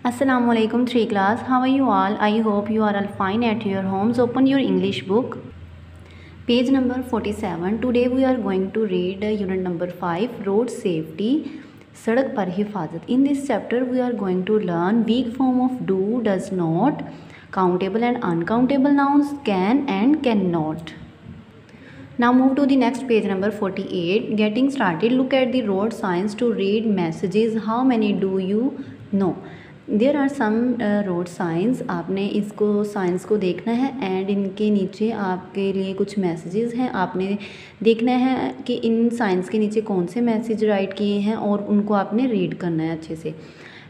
Assalamualaikum 3 class. How are you all? I hope you are all fine at your homes. Open your English book. Page number 47. Today we are going to read unit number 5 Road Safety. सड़क पर हिफाजत. In this chapter we are going to learn weak form of do, does not, countable and uncountable nouns, can and cannot. Now move to the next page number 48. Getting started. Look at the road signs to read messages. How many do you know? There are some road signs. आपने इसको science को देखना है and इनके नीचे आपके लिए कुछ मैसेजेस हैं. आपने देखना है कि इन साइंस के नीचे कौन से मैसेज राइट किए हैं और उनको आपने रीड करना है अच्छे से.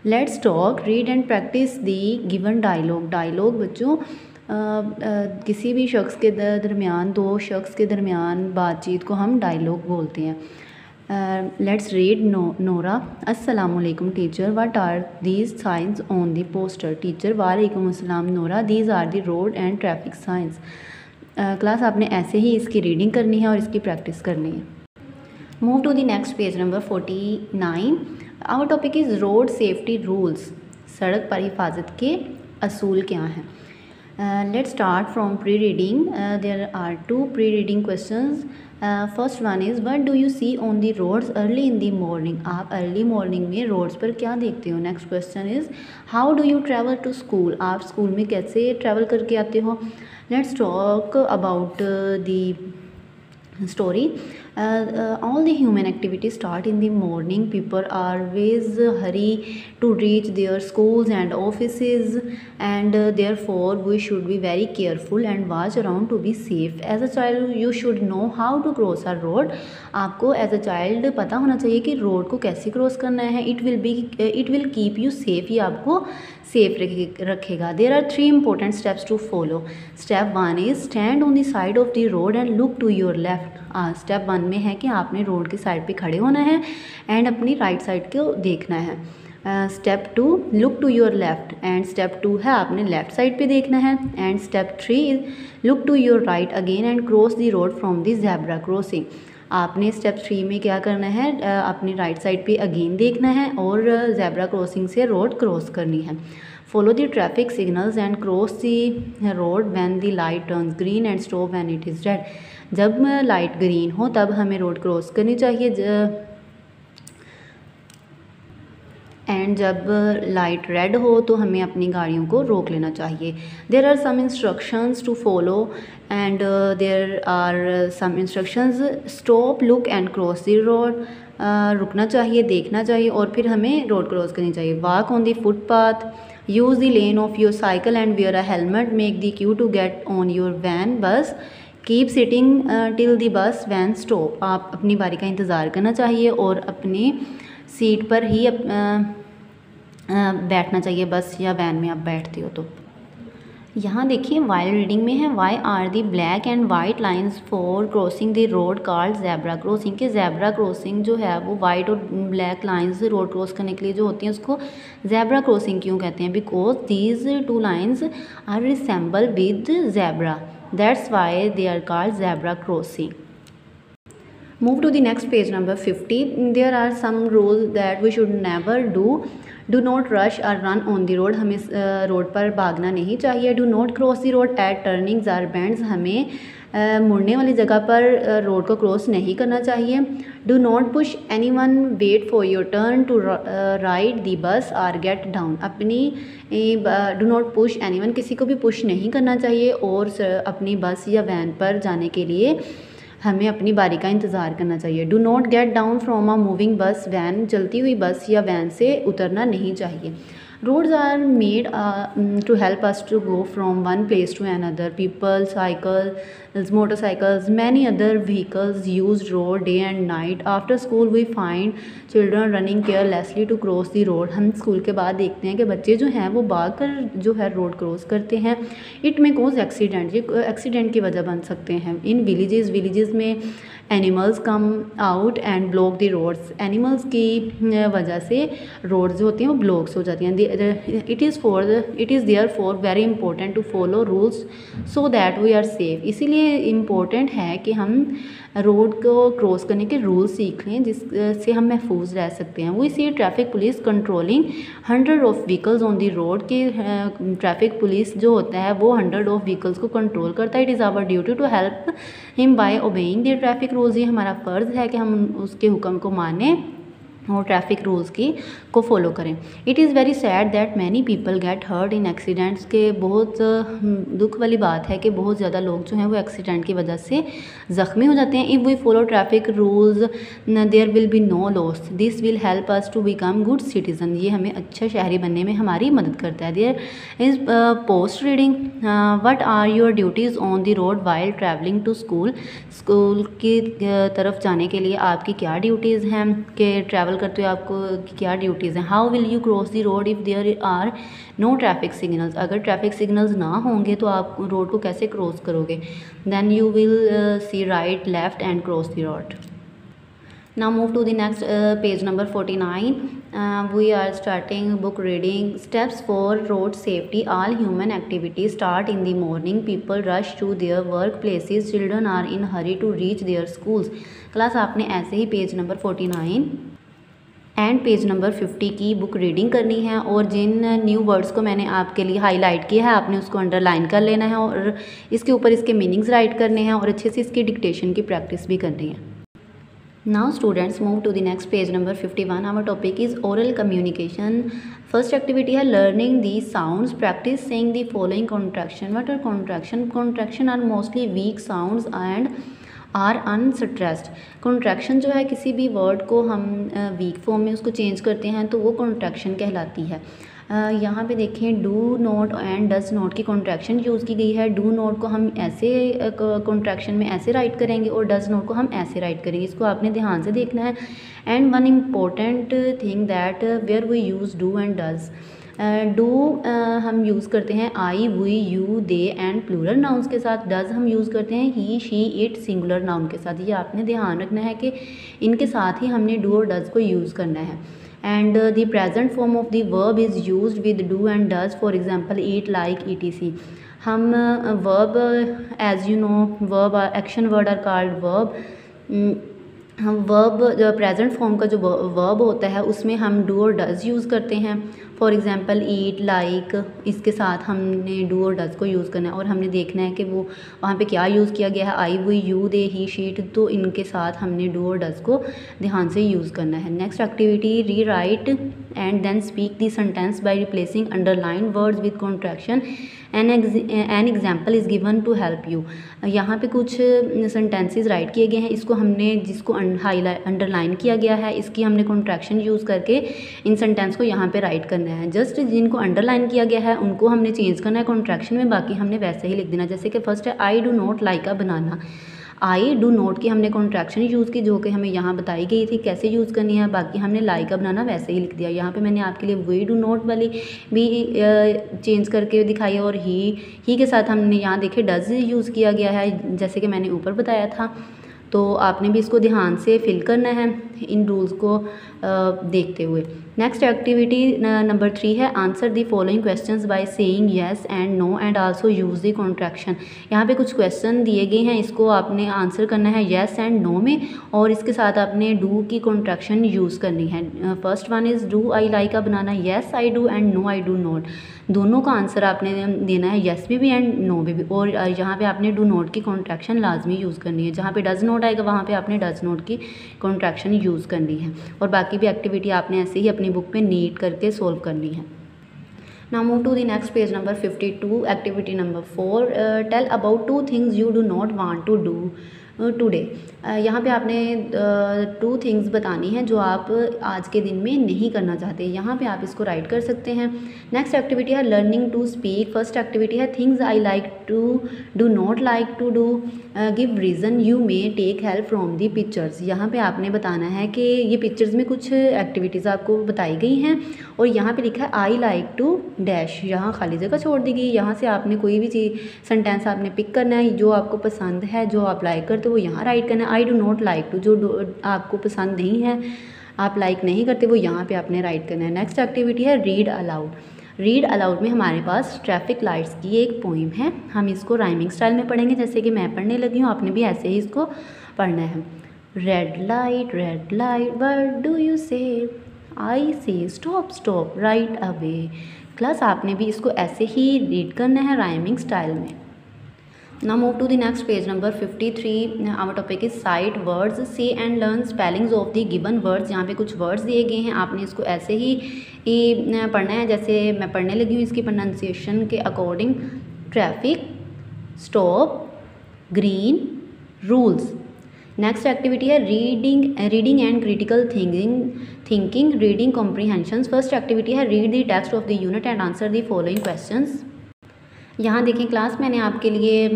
Let's talk, read and practise the given dialogue. Dialogue बच्चों किसी भी शख्स के दरमियान, दो शख्स के दरमियान बातचीत को हम डायलॉग बोलते हैं. Let's read. नोरा, अस्सलामुअलैकुम teacher, what are these signs on the poster. Teacher, वालेकुम अस्सलाम Nora, these are the road and traffic signs. Class आपने ऐसे ही इसकी रीडिंग करनी है और इसकी प्रैक्टिस करनी है. Move to the next page number 49. Our topic is road safety rules. सड़क पर हिफाजत के असूल क्या हैं. Let's start from pre-reading. There are two pre-reading questions. First one is, what do you see on the roads early in the morning. आप early morning में roads पर क्या देखते हो. Next question is, how do you travel to school. आप school में कैसे travel करके आते हो. Let's talk about the story. All the human activities start in the morning. People always hurry to reach their schools and offices, and therefore we should be very careful and watch around to be safe. As a child you should know how to cross a road. आपको as a child पता होना चाहिए कि road को कैसे cross करना है. It will keep you safe. ये आपको सेफ रखेगा. There are 3 important steps to follow. Step 1 is stand on the side of the road and look to your left. Step 1 में है कि आपने रोड की साइड पे खड़े होना है एंड अपनी राइट साइड को देखना है. Step 2 look to your left and step 2 है आपने लेफ्ट साइड पे देखना है. And step 3 look to your right again and cross the road from the zebra crossing. आपने स्टेप 3 में क्या करना है, अपनी राइट साइड पे अगेन देखना है और ज़ेब्रा क्रॉसिंग से रोड क्रॉस करनी है. Follow the traffic signals and cross the road when the light turns green and stop when it is red. जब लाइट ग्रीन हो तब हमें रोड क्रॉस करनी चाहिए एंड जब लाइट रेड हो तो हमें अपनी गाड़ियों को रोक लेना चाहिए. There are some instructions to follow and there are some instructions. Stop, look and cross the road. रुकना चाहिए, देखना चाहिए और फिर हमें रोड क्रॉस करनी चाहिए. Walk on the footpath. Use the lane of your cycle and wear a helmet. Make the queue to get on your van bus. Keep sitting till the bus van stop. आप अपनी बारी का इंतज़ार करना चाहिए और अपनी सीट पर ही बैठना चाहिए बस या वैन में आप बैठते हो तो. यहाँ देखिए वाइल रीडिंग में है, why are the black and white lines for crossing the road called zebra crossing. के ज़ेब्रा क्रॉसिंग जो है वो वाइट और ब्लैक लाइन्स रोड क्रॉस करने के लिए जो होती हैं उसको ज़ेब्रा क्रॉसिंग क्यों कहते हैं. Because these 2 lines are resemble with zebra. That's why they are called zebra crossing. Move to the next page number 50. There are some rules that we should never do. Do not rush or run on the road. हमें road पर भागना नहीं चाहिए. Do not cross the road at turnings or bends. हमें मुड़ने वाली जगह पर रोड को क्रॉस नहीं करना चाहिए. Do not push anyone. Wait for your turn to ride the bus or get down. Do not push anyone. किसी को भी पुश नहीं करना चाहिए और अपनी बस या वैन पर जाने के लिए हमें अपनी बारी का इंतज़ार करना चाहिए. Do not get down from a moving bus van. चलती हुई बस या वैन से उतरना नहीं चाहिए. Roads are made to help us to go from one place to another. People, cycles, motorcycles, many other vehicles use road day and night. After school we find children running carelessly to cross the road. हम school के बाद देखते हैं कि बच्चे जो हैं वो भाग कर जो है रोड क्रॉस करते हैं. इट में कॉज एक्सीडेंट. ये एक्सीडेंट की वजह बन सकते हैं. इन विलेजेस में animals come out and block the roads. Animals की वजह से रोड्स जो होती हैं वो ब्लॉक्स हो जाती हैं. It is there for very important to follow rules so that we are safe. इसीलिए ये इम्पोर्टेंट है कि हम रोड को क्रॉस करने के रूल सीख लें जिससे हम महफूज रह सकते हैं। We see traffic police controlling 100 of vehicles on the road के ट्रैफिक पुलिस जो होता है वो 100 ऑफ व्हीकल्स को कंट्रोल करता है। It is our duty to help him by obeying the traffic rules. ये हमारा फ़र्ज़ है कि हम उसके हुक्म को मानें और ट्रैफिक रूल्स को फॉलो करें। It is very sad that many people get hurt in accidents के बहुत दुख वाली बात है कि बहुत ज़्यादा लोग जो हैं वो एक्सीडेंट की वजह से ज़ख्मी हो जाते हैं। If we follow traffic rules there will be no loss, this will help us to become good citizen. ये हमें अच्छा शहरी बनने में हमारी मदद करता है। There is post reading what are your duties on the road while travelling to school. School की तरफ जाने के लिए आपकी क्या ड्यूटीज़ हैं कि ट्रैवल करते हो आपको क्या ड्यूटीज़ हैं। How will you cross the road if there are no traffic signals. अगर ट्रैफिक सिग्नल्स ना होंगे तो आप रोड को कैसे क्रॉस करोगे। Then you will see right left and cross the road. Now move to the next page number 49. We are starting book reading. Steps for road safety. All human activities start in the morning. People rush to their workplaces. Children are in hurry to reach their schools. Class आपने ऐसे ही page number 49 and page number 50 की book reading करनी है और जिन new words को मैंने आपके लिए हाईलाइट किया है आपने उसको अंडरलाइन कर लेना है और इसके ऊपर इसके मीनिंग्स राइट करने हैं और अच्छे से इसकी डिक्टेशन की प्रैक्टिस भी करनी है। Now students move to the next page number 51. Our topic is oral communication. First activity है learning these sounds. Practice saying the following contraction. What are contraction? Contraction are mostly weak sounds and are unstressed. Contraction जो है किसी भी word को हम weak form में उसको change करते हैं तो वो contraction कहलाती है। यहाँ पे देखें do not and does not की कॉन्ट्रैक्शन यूज़ की गई है। डू नॉट को हम ऐसे कॉन्ट्रैक्शन में ऐसे राइट करेंगे और डज नॉट को हम ऐसे राइट करेंगे। इसको आपने ध्यान से देखना है। And one important thing that where we use do and does. Do हम यूज़ करते हैं I we you they and plural nouns के साथ। डज हम यूज़ करते हैं he she it singular noun के साथ। ये आपने ध्यान रखना है कि इनके साथ ही हमने डू और डज को यूज़ करना है। And the present form of the verb is used with do and does. For example, eat, like, etc. हम verb as you know verb action word are called verb. हम verb present form का जो verb होता है उसमें हम do और does use करते हैं। फॉर एग्ज़ाम्पल ईट लाइक इसके साथ हमने डू और डज़ को यूज़ करना है और हमने देखना है कि वो वहाँ पे क्या यूज़ किया गया है। I we you they he she it, तो इनके साथ हमने डू और डज़ को ध्यान से यूज़ करना है। Next activity rewrite and then speak the sentence by replacing underline words with contraction. An example is given to help you. यहाँ पे कुछ सेंटेंसेस राइट किए गए हैं, इसको हमने जिसको अंडरलाइन किया गया है इसकी हमने कॉन्ट्रैक्शन यूज़ करके इन सेंटेंस को यहाँ पे राइट करना है। जस्ट जिनको अंडरलाइन किया गया है उनको हमने चेंज करना है कॉन्ट्रैक्शन में, बाकी हमने वैसे ही लिख देना। जैसे कि फर्स्ट है I do not like a banana. I do not की हमने कॉन्ट्रैक्शन यूज़ की जो कि हमें यहाँ बताई गई थी कैसे यूज़ करनी है, बाकी हमने लाइक बनाना वैसे ही लिख दिया। यहाँ पे मैंने आपके लिए वी डू नॉट वाली भी चेंज करके दिखाई और ही के साथ हमने यहाँ देखे डज यूज़ किया गया है जैसे कि मैंने ऊपर बताया था। तो आपने भी इसको ध्यान से फिल करना है इन रूल्स को देखते हुए। नेक्स्ट एक्टिविटी नंबर 3 है answer the following questions by saying yes and no and also use the contraction. यहाँ पे कुछ क्वेश्चन दिए गए हैं, इसको आपने आंसर करना है येस एंड नो में और इसके साथ आपने डू की कॉन्ट्रैक्शन यूज़ करनी है। First one is do I like a banana, yes I do and no I do not. दोनों का आंसर आपने देना है येस में भी एंड नो में भी, और यहाँ पे आपने डू नॉट की कॉन्ट्रैक्शन लाजमी यूज़ करनी है। जहाँ पे डज नॉट आएगा वहाँ पे आपने डज नॉट की कॉन्ट्रैक्शन यूज़ करनी है और बाकी भी एक्टिविटी आपने ऐसे ही अपनी बुक पे नीट करके सोल्व करनी है। Now move to the next page number 52. Activity number 4. Tell about 2 things you do not want to do today. यहाँ पे आपने 2 थिंग्स बतानी है जो आप आज के दिन में नहीं करना चाहते। यहाँ पे आप इसको राइट कर सकते हैं। नेक्स्ट एक्टिविटी है learning to speak. First activity है things I like to do not like to do, give reason, you may take help from the pictures. यहाँ पे आपने बताना है कि ये पिक्चर्स में कुछ एक्टिविटीज़ आपको बताई गई हैं और यहाँ पे लिखा है आई लाइक टू डैश, यहाँ खाली जगह छोड़ दी गई। यहाँ से आपने कोई भी चीज़ सेंटेंस आपने पिक करना है जो आपको पसंद है जो आप लाइक करते हो वो यहाँ राइट करना है। I do not like to जो आपको पसंद नहीं है आप लाइक नहीं करते वो यहाँ पे आपने राइट करना है। नेक्स्ट एक्टिविटी है रीड अलाउड। रीड अलाउड में हमारे पास ट्रैफिक लाइट्स की एक पोइम है, हम इसको राइमिंग स्टाइल में पढ़ेंगे जैसे कि मैं पढ़ने लगी हूँ, आपने भी ऐसे ही इसको पढ़ना है। Red light what do you से, आई से stop stop right away. Class आपने भी इसको ऐसे ही रीड करना है राइमिंग स्टाइल में। Now move to the next page number 53. Our topic is cite words. See and learn spellings of the given words. यहाँ पे कुछ words दिए गए हैं, आपने इसको ऐसे ही पढ़ना है जैसे मैं पढ़ने लगी हूँ इसकी प्रोनाउंसिएशन के according. Traffic, stop, green, rules. Next activity है reading and critical thinking, reading comprehension. First activity है read the text of the unit and answer the following questions. यहाँ देखिए क्लास मैंने आपके लिए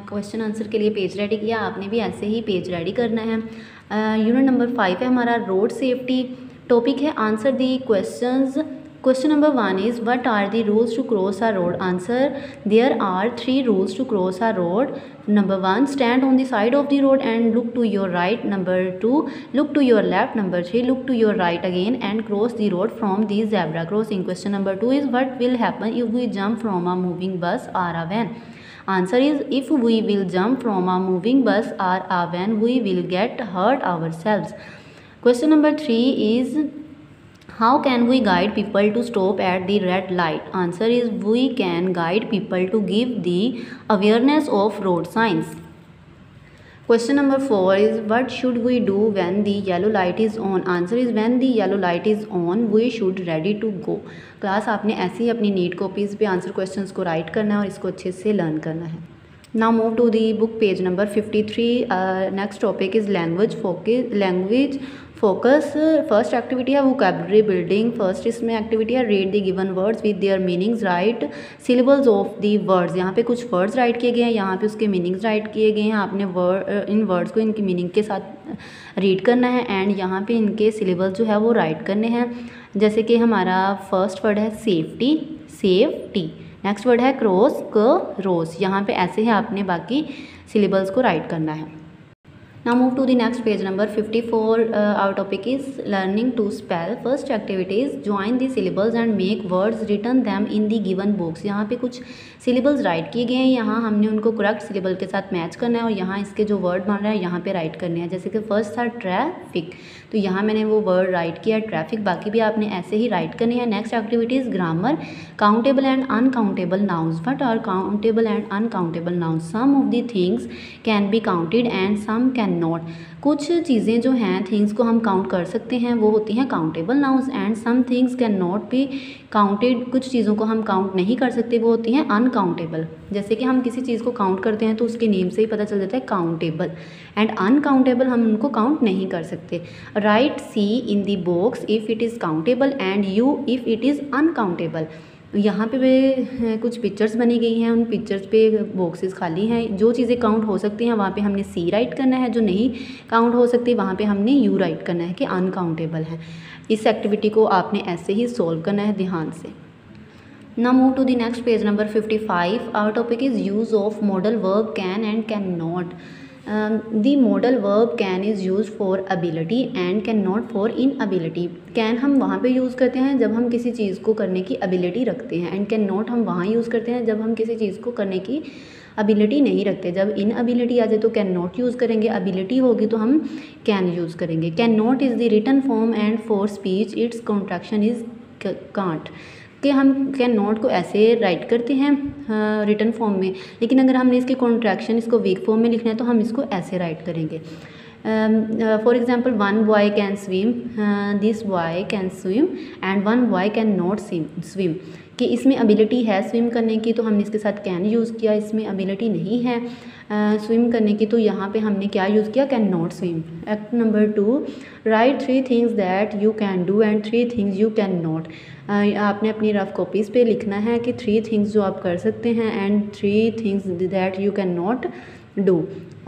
क्वेश्चन आंसर के लिए पेज रेडी किया, आपने भी ऐसे ही पेज रेडी करना है। यूनिट नंबर 5 है हमारा रोड सेफ्टी। टॉपिक है answer the questions. Question number 1 is what are the rules to cross a road? Answer, there are 3 rules to cross a road. Number 1, stand on the side of the road and look to your right. Number 2, look to your left. Number 3, look to your right again and cross the road from the zebra crossing. Question number 2 is what will happen if we jump from a moving bus or a van? Answer is, if we will jump from a moving bus or a van, we will get hurt ourselves. Question number 3 is, how can we guide people to stop at the red light? Answer is, we can guide people to give the awareness of road signs. Question number 4 is, what should we do when the yellow light is on? Answer is, when the yellow light is on, we should ready to go. Class आपने ऐसे ही अपनी NEET copies पे answer questions को right करना है और इसको अच्छे से लर्न करना है। Now move to the book page number 53. Next topic is language focus. First activity है vocabulary building. फर्स्ट इसमें एक्टिविटी है read the given words with their meanings, write syllables of the words. यहाँ पे कुछ words right किए गए हैं, यहाँ पे उसके मीनिंग्स राइट किए गए हैं, आपने इन वर्ड्स को इनकी मीनिंग के साथ रीड करना है एंड यहाँ पे इनके सिलेबल्स जो है वो राइट करने हैं। जैसे कि हमारा फर्स्ट वर्ड है सेफ्टी, नेक्स्ट वर्ड है क्रॉस, यहाँ पे ऐसे ही आपने बाकी सिलेबल्स को राइट करना है। Now move to the next page number 54. Our topic is learning to spell. First activity is join the syllables and make words, written them in the given books. यहाँ पे कुछ सिलेबल्स राइट किए गए हैं, यहाँ हमने उनको करेक्ट सिलेबल के साथ मैच करना है और यहाँ इसके जो वर्ड बन रहा है यहाँ पे राइट करने हैं। जैसे कि फर्स्ट था ट्रैफिक, तो यहाँ मैंने वो वर्ड राइट किया ट्रैफिक, बाकी भी आपने ऐसे ही राइट करने हैं। Next activity is grammar, countable and uncountable nouns. What are countable and uncountable nouns? Some of the things can be counted and some can not. कुछ चीज़ें जो हैं थिंग्स को हम काउंट कर सकते हैं वो होती हैं countable nouns and some things can not be counted, कुछ चीज़ों को हम काउंट नहीं कर सकते वो होती हैं अनकाउंटेबल। जैसे कि हम किसी चीज़ को काउंट करते हैं तो उसके नेम से ही पता चल जाता है काउंटेबल, एंड अनकाउंटेबल हम उनको काउंट नहीं कर सकते। Write C in the box if it is countable and U if it is uncountable. यहाँ पे वे कुछ पिक्चर्स बनी गई हैं, उन पिक्चर्स पे बॉक्सेस खाली हैं। जो चीज़ें काउंट हो सकती हैं वहाँ पे हमने सी राइट करना है, जो नहीं काउंट हो सकती वहाँ पे हमने यू राइट करना है कि अनकाउंटेबल है। इस एक्टिविटी को आपने ऐसे ही सॉल्व करना है ध्यान से। Now move to the next page number 55. Our topic is use of modal verb can and cannot. The modal verb can is used for ability and cannot for inability. Can हम वहाँ पे use करते हैं जब हम किसी चीज़ को करने की ability रखते हैं, and cannot हम वहाँ यूज़ करते हैं जब हम किसी चीज़ को करने की ability नहीं रखते। जब inability आ जाए तो cannot यूज़ करेंगे, ability होगी तो हम can यूज़ करेंगे। Cannot is the written form and for speech its contraction is can't. कि हम कैन नॉट को ऐसे राइट करते हैं रिटन फॉर्म में, लेकिन अगर हमने इसकी कॉन्ट्रैक्शन इसको वीक फॉर्म में लिखना है तो हम इसको ऐसे राइट करेंगे। For example, one boy can swim, this boy can swim and one boy can not swim. कि इसमें एबिलिटी है स्विम करने की तो हमने इसके साथ कैन यूज़ किया, इसमें एबिलिटी नहीं है स्विम करने की तो यहाँ पे हमने क्या यूज़ किया, can not swim. Act number 2, right 3 things that you can do and 3 things you can not. आपने अपनी रफ कॉपीज़ पे लिखना है कि 3 थिंग्स जो आप कर सकते हैं and 3 things that you can not do.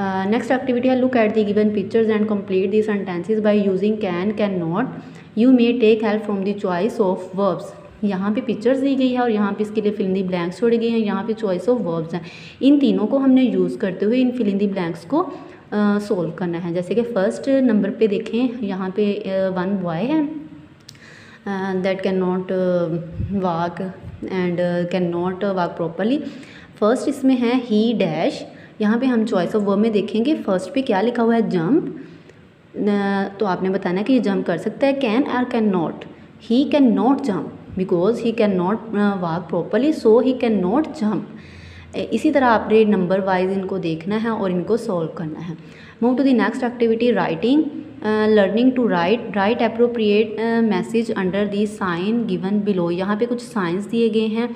Next activity है look at the given pictures and complete the sentences by using can not. You may take help from the choice of verbs. यहाँ पे pictures दी गई है और यहाँ पे इसके लिए फिल इन दी ब्लैंक्स छोड़े गए हैं, यहाँ पे चॉइस ऑफ वर्ब्स हैं। इन तीनों को हमने यूज़ करते हुए इन फिल इन दी ब्लैंक्स को सोल्व करना है। जैसे कि फर्स्ट नंबर पे देखें, यहाँ पे वन बॉय है that can not walk, and can not work properly. First इसमें है ही डैश, यहाँ पे हम चॉइस ऑफ वर्ब में देखेंगे फर्स्ट पे क्या लिखा हुआ है जंप, तो आपने बताना है कि ये जंप कर सकता है, कैन और can not. He can not jump because he can not work properly, so he can not jump. इसी तरह आपने नंबर वाइज इनको देखना है और इनको सॉल्व करना है। Move to the next activity writing, learning to write appropriate message under the sign given below. यहाँ पे कुछ साइंस दिए गए हैं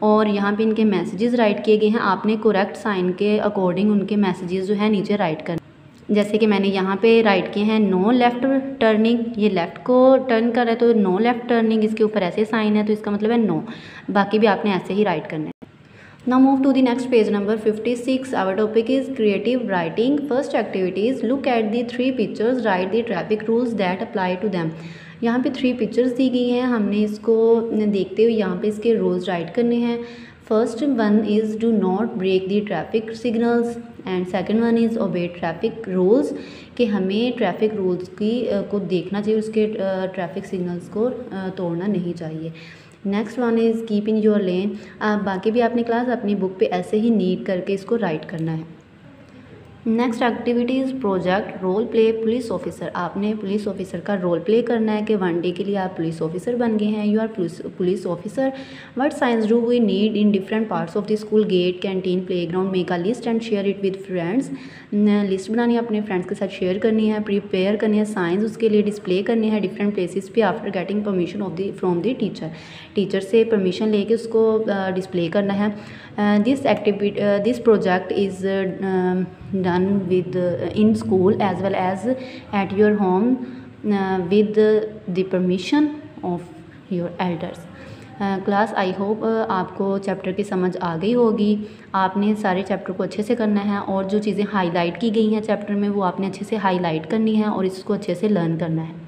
और यहाँ पे इनके मैसेजेस राइट किए गए हैं। आपने करेक्ट साइन के अकॉर्डिंग उनके मैसेजेस जो है नीचे राइट करना। जैसे कि मैंने यहाँ पे राइट किए हैं नो लेफ़्ट टर्निंग, ये लेफ़्ट को टर्न कर रहा है तो नो लेफ़्ट टर्निंग, इसके ऊपर ऐसे साइन है तो इसका मतलब है नो। बाकी भी आपने ऐसे ही राइट करना है। Now move to the next page number 56. Our topic is creative writing. First activity is look at the 3 pictures, write the traffic rules that apply to them. यहाँ पे 3 पिक्चर्स दी गई हैं, हमने इसको देखते हुए यहाँ पे इसके रूल्स राइट करने हैं। First one is do not break the traffic signals and second one is obey traffic rules, कि हमें ट्रैफिक रूल्स की को देखना चाहिए, उसके ट्रैफिक सिग्नल्स को तोड़ना नहीं चाहिए। Next one is keep in your lane. बाकी भी आपने क्लास अपनी बुक पे ऐसे ही नीट करके इसको राइट करना है। Next activity is project role play police officer. आपने पुलिस ऑफिसर का रोल प्ले करना है कि 1 डे के लिए आप पुलिस ऑफिसर बन गए हैं, you are police officer. What signs do we need in different parts of the school, gate, canteen, playground. Make a list and share it with friends. List बनानी है, अपने फ्रेंड्स के साथ शेयर करनी है, प्रिपेयर करनी है साइंस, उसके लिए डिस्प्ले करनी है डिफरेंट प्लेसेस पे after getting permission from the teacher से परमिशन लेके उसको डिस्प्ले करना है। This project is done with in school as well as at your home with the permission of your elders. Class I hope आपको chapter की समझ आ गई होगी। आपने सारे चैप्टर को अच्छे से करना है और जो चीज़ें हाईलाइट की गई हैं चैप्टर में वो आपने अच्छे से हाईलाइट करनी है और इसको अच्छे से लर्न करना है।